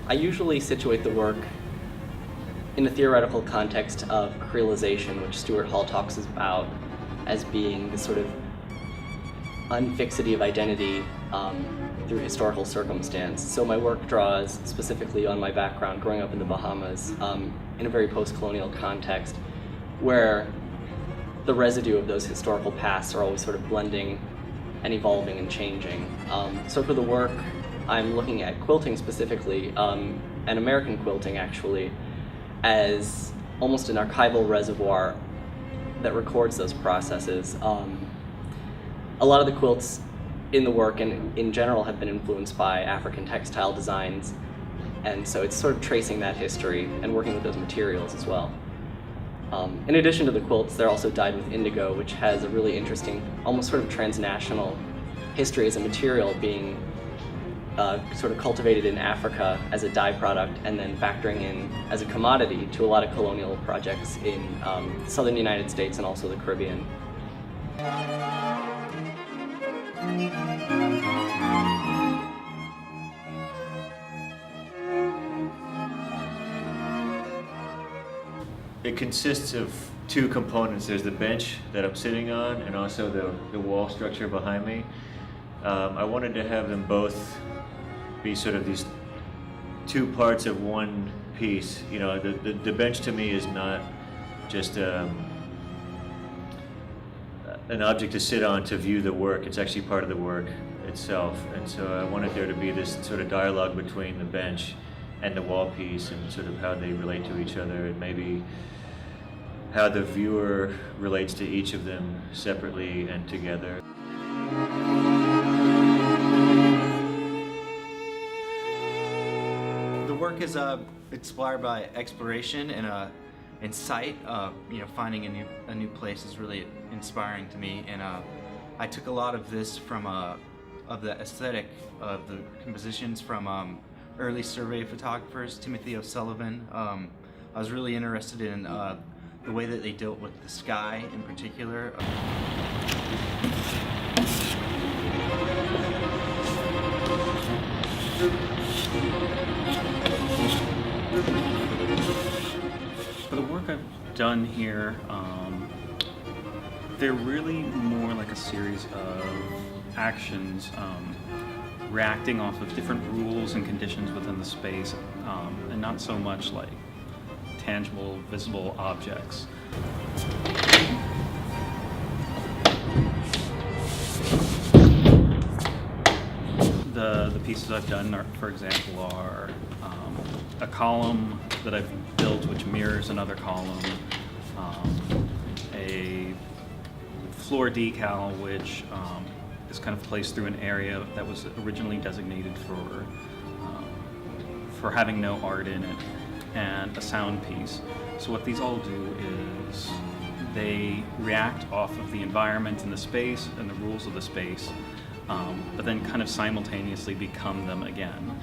I usually situate the work in the theoretical context of creolization, which Stuart Hall talks about as being the sort of unfixity of identity through historical circumstance. So my work draws specifically on my background growing up in the Bahamas in a very post-colonial context where the residue of those historical pasts are always sort of blending and evolving and changing. So for the work, I'm looking at quilting specifically, and American quilting actually, as almost an archival reservoir that records those processes. A lot of the quilts in the work and in general have been influenced by African textile designs, and so it's sort of tracing that history and working with those materials as well. In addition to the quilts, they're also dyed with indigo, which has a really interesting, almost sort of transnational history as a material, being sort of cultivated in Africa as a dye product and then factoring in as a commodity to a lot of colonial projects in the southern United States and also the Caribbean. It consists of two components. There's the bench that I'm sitting on and also the wall structure behind me. I wanted to have them both be sort of these two parts of one piece. You know, the bench to me is not just an object to sit on to view the work. It's actually part of the work itself. And so I wanted there to be this sort of dialogue between the bench and the wall piece and sort of how they relate to each other and maybe how the viewer relates to each of them separately and together. The work is inspired by exploration and sight. You know, finding a new place is really inspiring to me, and I took a lot of this from of the aesthetic of the compositions from early survey photographers, Timothy O'Sullivan. I was really interested in the way that they dealt with the sky in particular. For the work I've done here, they're really more like a series of actions reacting off of different rules and conditions within the space, and not so much like tangible, visible objects. The pieces I've done, for example, are a column that I've built which mirrors another column, a floor decal which is kind of placed through an area that was originally designated for having no art in it, and a sound piece. So what these all do is they react off of the environment in the space and the rules of the space, but then kind of simultaneously become them again.